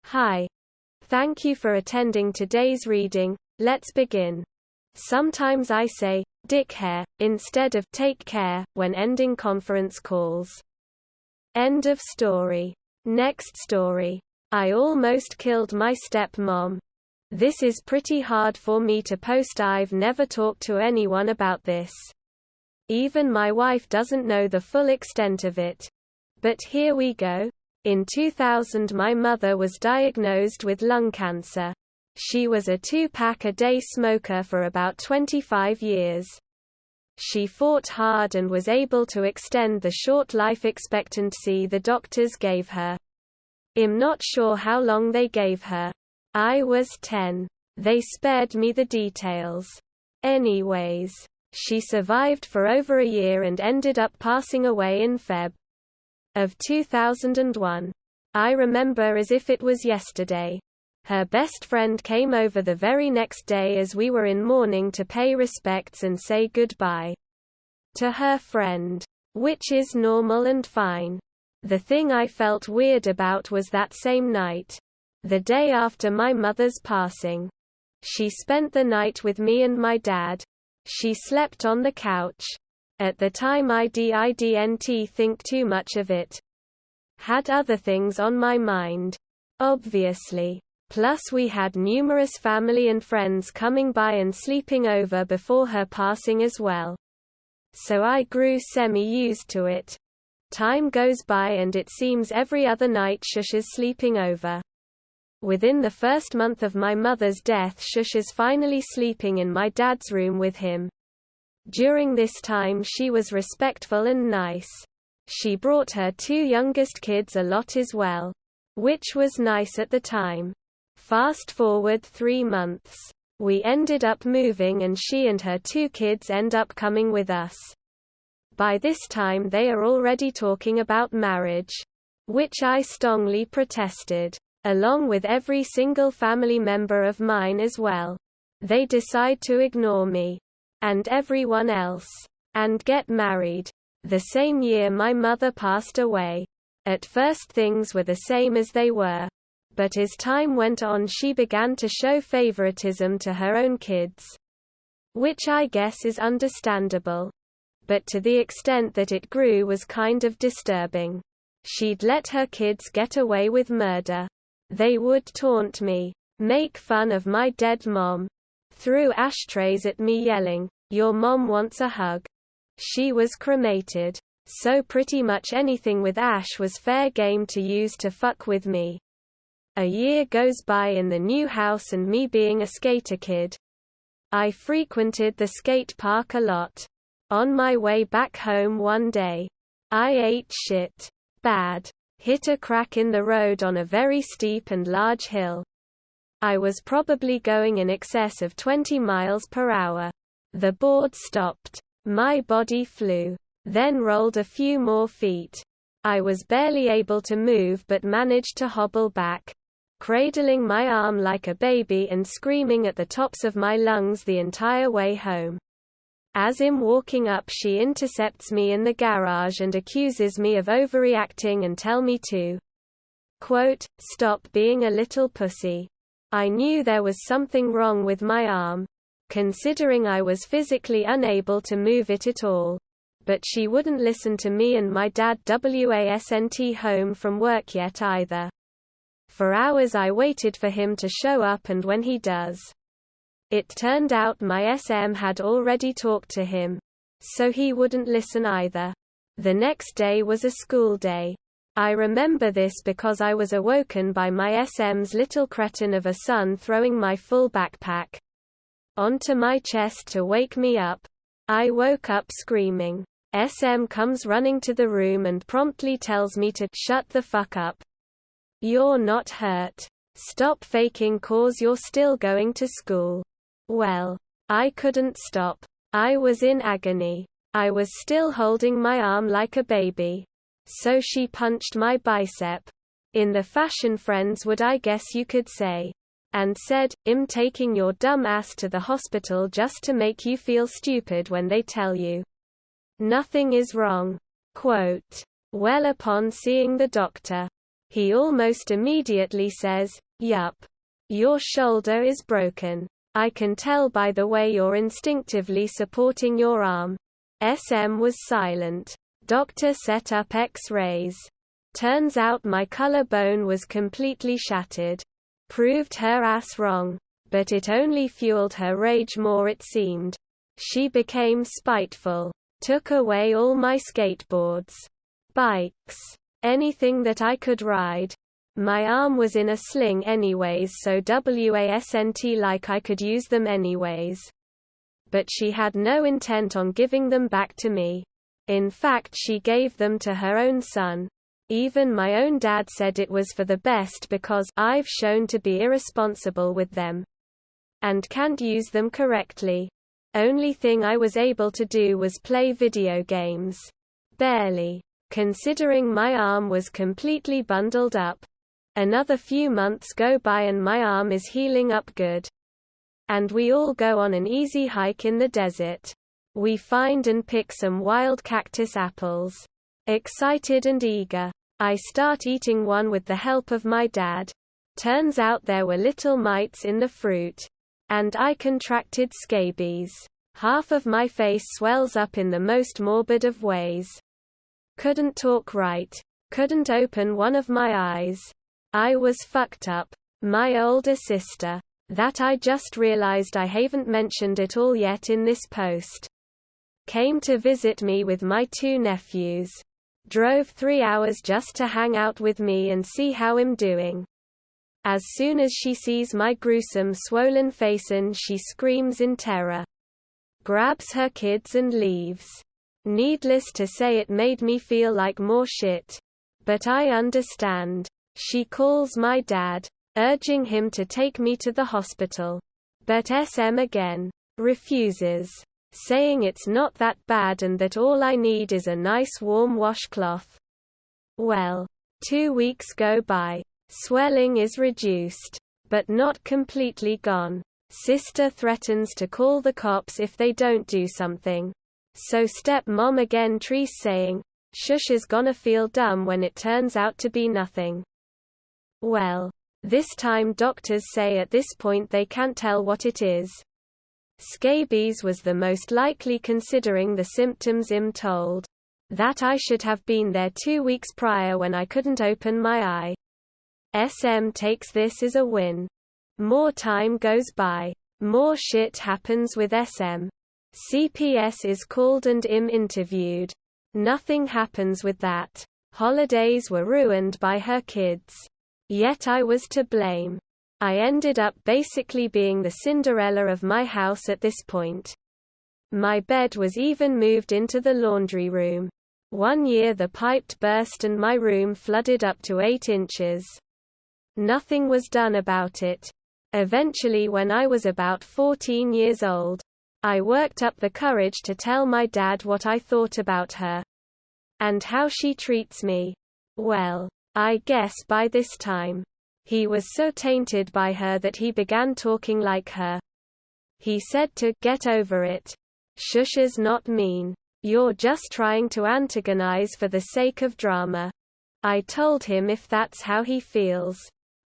Hi. Thank you for attending today's reading. Let's begin. Sometimes I say, dick hair, instead of take care, when ending conference calls. End of story. Next story. I almost killed my stepmom. This is pretty hard for me to post. I've never talked to anyone about this. Even my wife doesn't know the full extent of it. But here we go. In 2000 my mother was diagnosed with lung cancer. She was a 2-pack a day smoker for about 25 years. She fought hard and was able to extend the short life expectancy the doctors gave her. I'm not sure how long they gave her. I was 10. They spared me the details. Anyways, she survived for over a year and ended up passing away in Feb. of 2001. I remember as if it was yesterday. Her best friend came over the very next day as we were in mourning to pay respects and say goodbye to her friend. Which is normal and fine. The thing I felt weird about was that same night. The day after my mother's passing. She spent the night with me and my dad. She slept on the couch. At the time I didn't think too much of it. Had other things on my mind. Obviously. Plus we had numerous family and friends coming by and sleeping over before her passing as well. So I grew semi-used to it. Time goes by and it seems every other night Shush is sleeping over. Within the first month of my mother's death, Shush is finally sleeping in my dad's room with him. During this time she was respectful and nice. She brought her 2 youngest kids a lot as well. Which was nice at the time. Fast forward 3 months. We ended up moving and she and her 2 kids end up coming with us. By this time they are already talking about marriage. Which I strongly protested. Along with every single family member of mine as well. They decide to ignore me. And everyone else. And get married. The same year my mother passed away. At first things were the same as they were. But as time went on she began to show favoritism to her own kids. Which I guess is understandable. But to the extent that it grew was kind of disturbing. She'd let her kids get away with murder. They would taunt me. Make fun of my dead mom. Threw ashtrays at me yelling, "Your mom wants a hug." She was cremated. So pretty much anything with ash was fair game to use to fuck with me. A year goes by in the new house and me being a skater kid. I frequented the skate park a lot. On my way back home one day, I ate shit bad. Hit a crack in the road on a very steep and large hill. I was probably going in excess of 20 miles per hour. The board stopped. My body flew. Then rolled a few more feet. I was barely able to move but managed to hobble back. Cradling my arm like a baby and screaming at the tops of my lungs the entire way home. As I'm walking up she intercepts me in the garage and accuses me of overreacting and tell me to, quote, stop being a little pussy. I knew there was something wrong with my arm, considering I was physically unable to move it at all. But she wouldn't listen to me and my dad wasn't home from work yet either. For hours I waited for him to show up and when he does. It turned out my SM had already talked to him. So he wouldn't listen either. The next day was a school day. I remember this because I was awoken by my SM's little cretin of a son throwing my full backpack onto my chest to wake me up. I woke up screaming. SM comes running to the room and promptly tells me to shut the fuck up. You're not hurt. Stop faking cause you're still going to school. Well, I couldn't stop. I was in agony. I was still holding my arm like a baby. So she punched my bicep. In the fashion Friends would I guess you could say. And said, I'm taking your dumb ass to the hospital just to make you feel stupid when they tell you nothing is wrong. Quote. Well, upon seeing the doctor, He almost immediately says, "Yup. Your shoulder is broken. I can tell by the way you're instinctively supporting your arm." SM was silent. Doctor set up X-rays. Turns out my collarbone was completely shattered. Proved her ass wrong. But it only fueled her rage more, it seemed. She became spiteful. Took away all my skateboards, bikes, anything that I could ride. My arm was in a sling anyways, so wasn't like I could use them anyways. But she had no intent on giving them back to me. In fact, she gave them to her own son. Even my own dad said it was for the best because I've shown to be irresponsible with them and can't use them correctly. Only thing I was able to do was play video games. Barely. Considering my arm was completely bundled up. Another few months go by and my arm is healing up good. And we all go on an easy hike in the desert. We find and pick some wild cactus apples. Excited and eager. I start eating one with the help of my dad. Turns out there were little mites in the fruit. And I contracted scabies. Half of my face swells up in the most morbid of ways. Couldn't talk right. Couldn't open one of my eyes. I was fucked up. My older sister. That I just realized I haven't mentioned it all yet in this post. Came to visit me with my 2 nephews. Drove 3 hours just to hang out with me and see how I'm doing. As soon as she sees my gruesome swollen face and she screams in terror. Grabs her kids and leaves. Needless to say, it made me feel like more shit. But I understand. She calls my dad, urging him to take me to the hospital. But SM again refuses, saying it's not that bad and that all I need is a nice warm washcloth. Well, 2 weeks go by. Swelling is reduced, but not completely gone. Sister threatens to call the cops if they don't do something. So step-mom again trees saying, "Shush is gonna feel dumb when it turns out to be nothing." Well, this time doctors say at this point they can't tell what it is. Scabies was the most likely considering the symptoms I'm told. That I should have been there 2 weeks prior when I couldn't open my eye. SM takes this as a win. More time goes by. More shit happens with SM. CPS is called and I'm interviewed. Nothing happens with that. Holidays were ruined by her kids. Yet I was to blame. I ended up basically being the Cinderella of my house at this point. My bed was even moved into the laundry room. 1 year the pipe burst and my room flooded up to 8 inches. Nothing was done about it. Eventually, when I was about 14 years old, I worked up the courage to tell my dad what I thought about her. And how she treats me. Well, I guess by this time, he was so tainted by her that he began talking like her. He said to get over it. Shush is not mean. You're just trying to antagonize for the sake of drama. I told him if that's how he feels,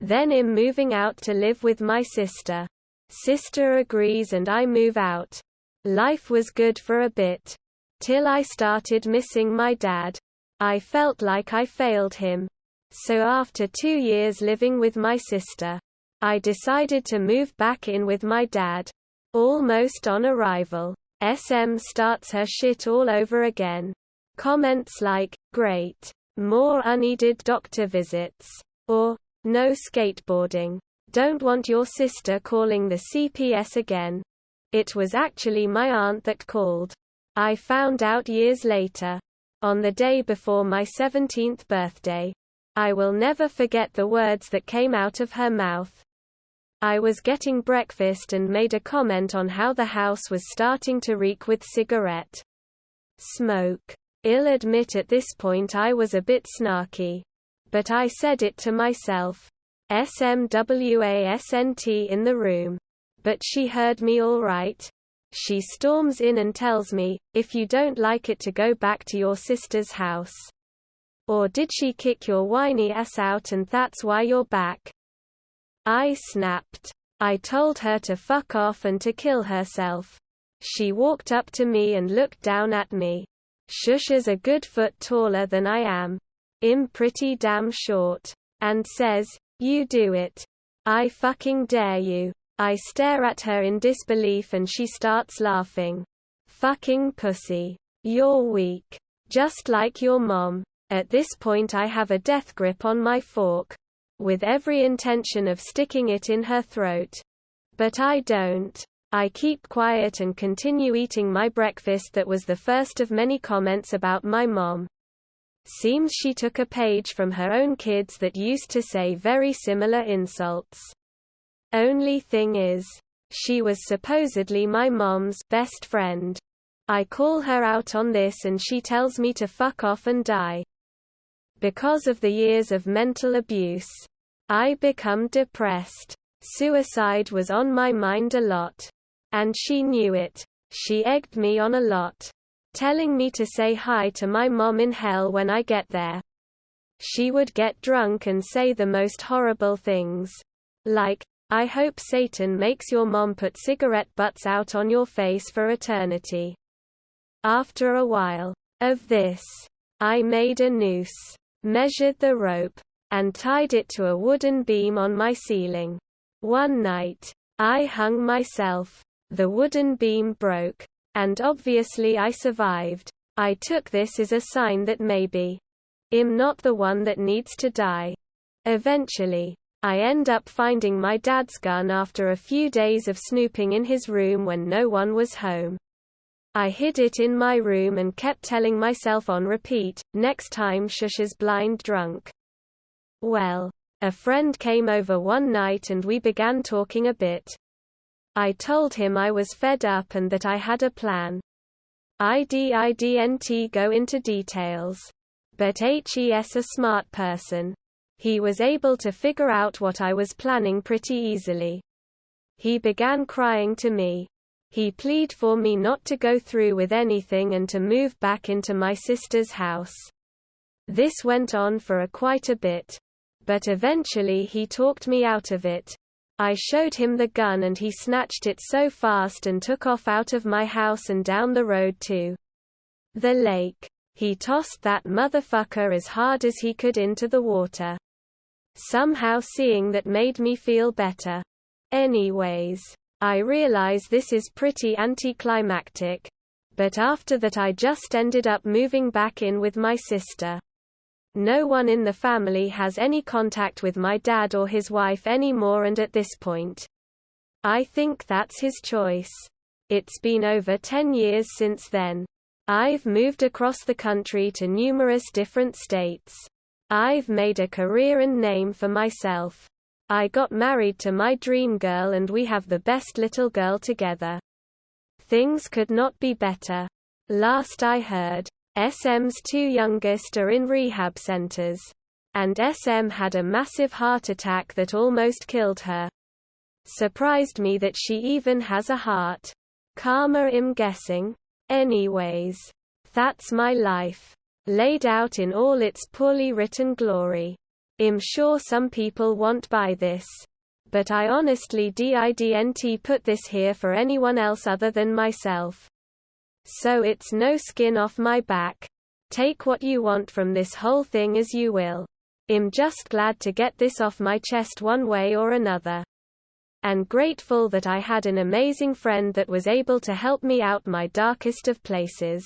then I'm moving out to live with my sister. Sister agrees and I move out. Life was good for a bit. Till I started missing my dad. I felt like I failed him. So after 2 years living with my sister, I decided to move back in with my dad. Almost on arrival, SM starts her shit all over again. Comments like, "Great. More unneeded doctor visits." Or, "No skateboarding. Don't want your sister calling the CPS again." It was actually my aunt that called. I found out years later. On the day before my 17th birthday. I will never forget the words that came out of her mouth. I was getting breakfast and made a comment on how the house was starting to reek with cigarette smoke. I'll admit at this point I was a bit snarky. But I said it to myself. SMWASNT in the room. But she heard me all right. She storms in and tells me, "If you don't like it, to go back to your sister's house." Or did she kick your whiny ass out and that's why you're back?" I snapped. I told her to fuck off and to kill herself. She walked up to me and looked down at me. Shush is a good foot taller than I am. I'm pretty damn short. And says, "You do it. I fucking dare you." I stare at her in disbelief and she starts laughing. "Fucking pussy. You're weak. Just like your mom." At this point I have a death grip on my fork, with every intention of sticking it in her throat. But I don't. I keep quiet and continue eating my breakfast that was the first of many comments about my mom. Seems she took a page from her own kids that used to say very similar insults. Only thing is, she was supposedly my mom's best friend. I call her out on this and she tells me to fuck off and die. Because of the years of mental abuse, I become depressed. Suicide was on my mind a lot. And she knew it. She egged me on a lot, telling me to say hi to my mom in hell when I get there. She would get drunk and say the most horrible things. Like, "I hope Satan makes your mom put cigarette butts out on your face for eternity." After a while of this, I made a noose, measured the rope, and tied it to a wooden beam on my ceiling. One night, I hung myself. The wooden beam broke. And obviously I survived. I took this as a sign that maybe I'm not the one that needs to die. Eventually, I end up finding my dad's gun after a few days of snooping in his room when no one was home. I hid it in my room and kept telling myself on repeat, "Next time Shush is blind drunk." Well, a friend came over one night and we began talking a bit. I told him I was fed up and that I had a plan. I didn't go into details. But he's a smart person. He was able to figure out what I was planning pretty easily. He began crying to me. He pleaded for me not to go through with anything and to move back into my sister's house. This went on for quite a bit. But eventually he talked me out of it. I showed him the gun and he snatched it so fast and took off out of my house and down the road to the lake. He tossed that motherfucker as hard as he could into the water. Somehow seeing that made me feel better. Anyways, I realize this is pretty anticlimactic. But after that I just ended up moving back in with my sister. No one in the family has any contact with my dad or his wife anymore, and at this point, I think that's his choice. It's been over 10 years since then. I've moved across the country to numerous different states. I've made a career and name for myself. I got married to my dream girl and we have the best little girl together. Things could not be better. Last I heard, SM's two youngest are in rehab centers. And SM had a massive heart attack that almost killed her. Surprised me that she even has a heart. Karma, I'm guessing. Anyways, that's my life. Laid out in all its poorly written glory. I'm sure some people won't buy this. But I honestly didn't put this here for anyone else other than myself. So it's no skin off my back. Take what you want from this whole thing as you will. I'm just glad to get this off my chest one way or another. And grateful that I had an amazing friend that was able to help me out my darkest of places.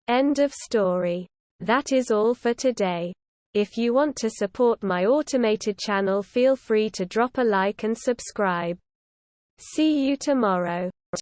End of story. That is all for today. If you want to support my automated channel, feel free to drop a like and subscribe. See you tomorrow.